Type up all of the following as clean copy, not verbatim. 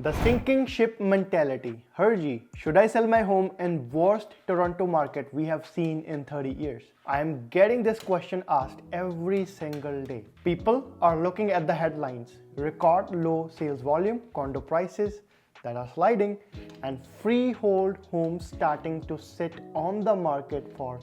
The sinking ship mentality. Herji, should I sell my home in worst Toronto market we have seen in 30 years? I am getting this question asked every single day. People are looking at the headlines. Record low sales volume, condo prices that are sliding, and freehold homes starting to sit on the market for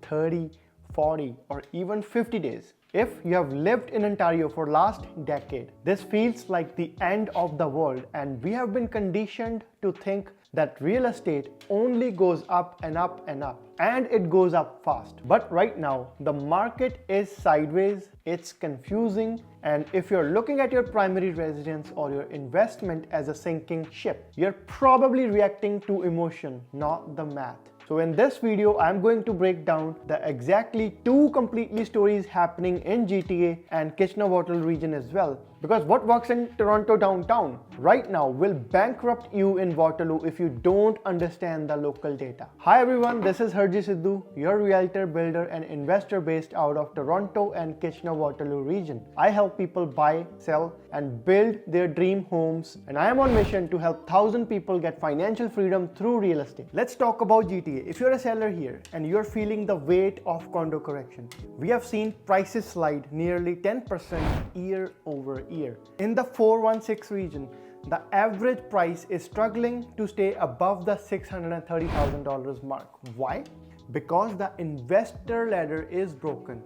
30, 40 or even 50 days. If you have lived in Ontario for last decade, this feels like the end of the world, and we have been conditioned to think that real estate only goes up and up and up, and it goes up fast. But right now, the market is sideways, it's confusing, and if you're looking at your primary residence or your investment as a sinking ship, you're probably reacting to emotion, not the math. So in this video, I'm going to break down the exactly two completely stories happening in GTA and Kitchener-Waterloo region as well. Because what works in Toronto downtown right now will bankrupt you in Waterloo if you don't understand the local data. Hi everyone, this is Herji Sidhu, your realtor, builder and investor based out of Toronto and Kitchener-Waterloo region. I help people buy, sell and build their dream homes, and I am on mission to help 1,000 people get financial freedom through real estate. Let's talk about GTA. If you're a seller here and you're feeling the weight of condo correction, we have seen prices slide nearly 10% year over year. In the 416 region, the average price is struggling to stay above the $630,000 mark. Why? Because the investor ladder is broken.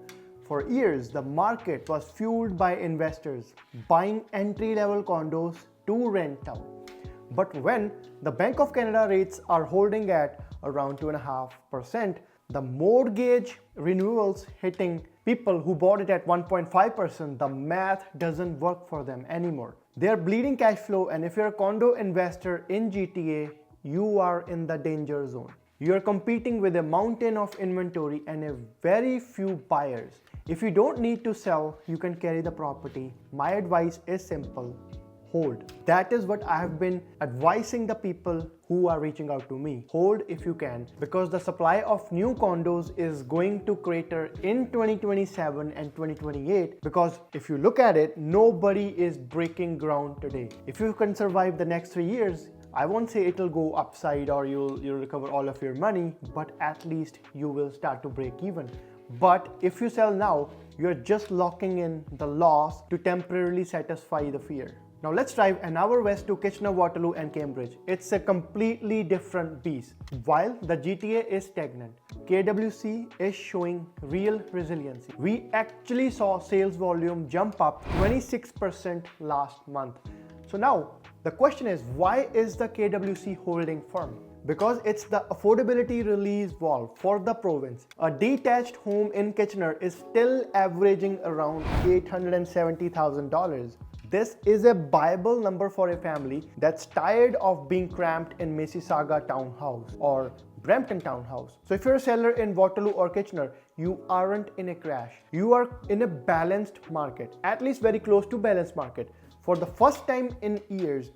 For years, the market was fueled by investors buying entry-level condos to rent out. But when the Bank of Canada rates are holding at around 2.5%, the mortgage renewals hitting people who bought it at 1.5%, the math doesn't work for them anymore. They're bleeding cash flow, and if you're a condo investor in GTA, you are in the danger zone. You're competing with a mountain of inventory and a very few buyers. If you don't need to sell, you can carry the property. My advice is simple. Hold. That is what I have been advising the people who are reaching out to me. Hold if you can, because the supply of new condos is going to crater in 2027 and 2028, because if you look at it, nobody is breaking ground today. If you can survive the next 3 years, I won't say it'll go upside or you'll recover all of your money, but at least you will start to break even. But if you sell now, you're just locking in the loss to temporarily satisfy the fear. Now let's drive an hour west to Kitchener-Waterloo and Cambridge. It's a completely different beast. While the GTA is stagnant, KWC is showing real resiliency. We actually saw sales volume jump up 26% last month. So now the question is, why is the KWC holding firm? Because it's the affordability release valve for the province. A detached home in Kitchener is still averaging around $870,000. This is a Bible number for a family that's tired of being cramped in Mississauga townhouse or Brampton townhouse. So if you're a seller in Waterloo or Kitchener, you aren't in a crash. You are in a balanced market, at least very close to balanced market. For the first time in years,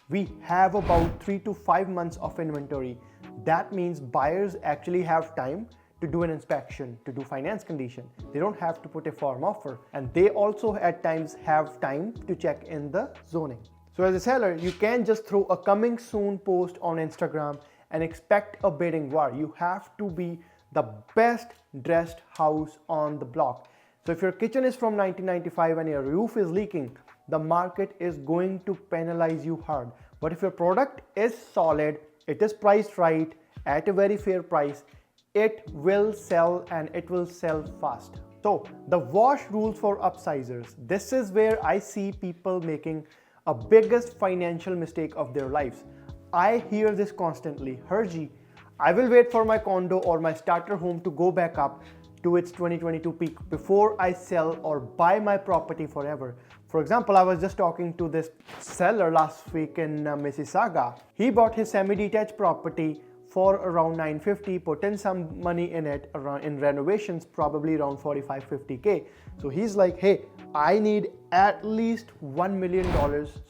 we have about 3 to 5 months of inventory. That means buyers actually have time to do an inspection, to do finance condition. They don't have to put a firm offer, and they also at times have time to check in the zoning. So as a seller, you can't just throw a coming soon post on Instagram and expect a bidding war. You have to be the best dressed house on the block. So if your kitchen is from 1995 and your roof is leaking, the market is going to penalize you hard. But if your product is solid, it is priced right at a very fair price, it will sell, and it will sell fast. So the wash rules for upsizers. This is where I see people making a biggest financial mistake of their lives. I hear this constantly. Herji, I will wait for my condo or my starter home to go back up to its 2022 peak before I sell or buy my property forever. For example, I was just talking to this seller last week in Mississauga. He bought his semi-detached property for around $950, put in some money in it around in renovations, probably around $45-50K. So he's like, hey, I need at least $1 million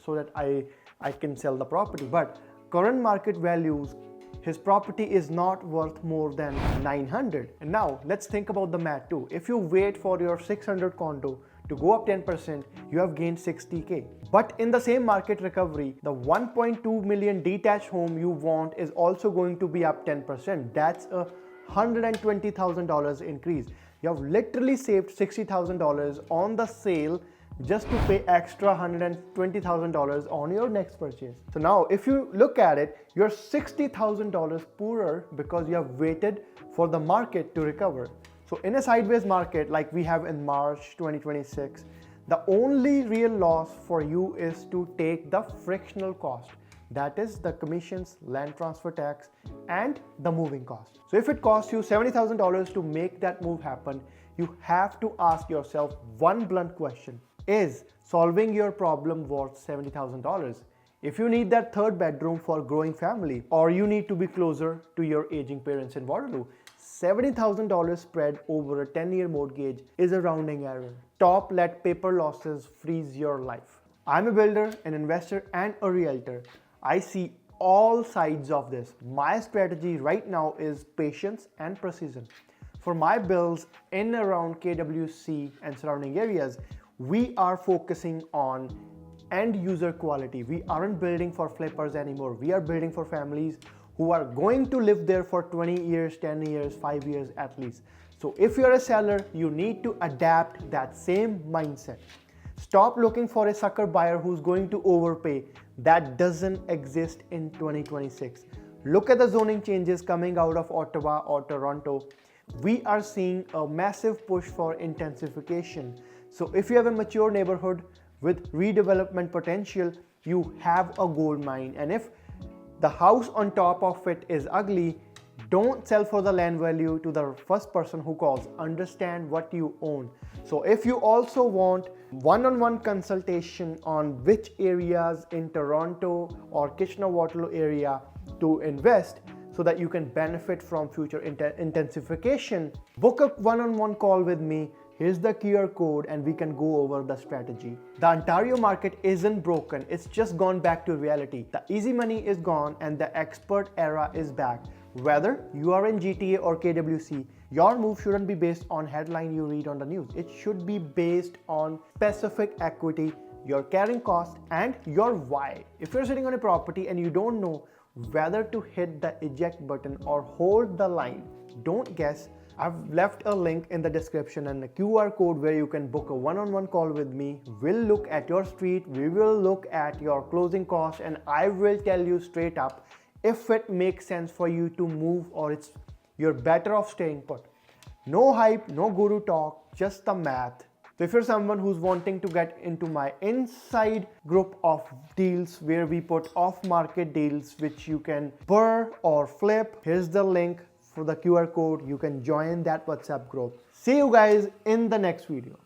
so that I can sell the property. But current market values, his property is not worth more than 900. And now let's think about the math too. If you wait for your 600 condo to go up 10%, you have gained 60K. But in the same market recovery, the 1.2 million detached home you want is also going to be up 10%. That's a $120,000 increase. You have literally saved $60,000 on the sale just to pay extra $120,000 on your next purchase. So now if you look at it, you're $60,000 poorer because you have waited for the market to recover. So in a sideways market like we have in March 2026, the only real loss for you is to take the frictional cost. That is the commissions, land transfer tax, and the moving cost. So if it costs you $70,000 to make that move happen, you have to ask yourself one blunt question. Is solving your problem worth $70,000? If you need that third bedroom for growing family, or you need to be closer to your aging parents in Waterloo, $70,000 spread over a 10-year mortgage is a rounding error. Stop let paper losses freeze your life. I'm a builder, an investor, and a realtor. I see all sides of this. My strategy right now is patience and precision. For my builds in around KWC and surrounding areas, we are focusing on end user quality. We aren't building for flippers anymore. We are building for families who are going to live there for 20 years, 10 years, 5 years at least. So if you're a seller, you need to adapt that same mindset. Stop looking for a sucker buyer who's going to overpay. That doesn't exist in 2026. Look at the zoning changes coming out of Ottawa or Toronto. We are seeing a massive push for intensification. So if you have a mature neighborhood with redevelopment potential, you have a gold mine. And if the house on top of it is ugly, don't sell for the land value to the first person who calls. Understand what you own. So if you also want one-on-one consultation on which areas in Toronto or Kitchener-Waterloo area to invest so that you can benefit from future intensification, book a one-on-one call with me. Here's the QR code and we can go over the strategy. The Ontario market isn't broken, it's just gone back to reality. The easy money is gone and the expert era is back. Whether you are in GTA or KWC, your move shouldn't be based on headline you read on the news. It should be based on specific equity, your carrying cost, and your why. If you're sitting on a property and you don't know whether to hit the eject button or hold the line, don't guess. I've left a link in the description and a QR code where you can book a one-on-one call with me. We'll look at your street, we will look at your closing costs, and I will tell you straight up if it makes sense for you to move or you're better off staying put. No hype, no guru talk, just the math. So if you're someone who's wanting to get into my inside group of deals where we put off-market deals which you can burr or flip, here's the link for the QR code. You can join that WhatsApp group. See you guys in the next video.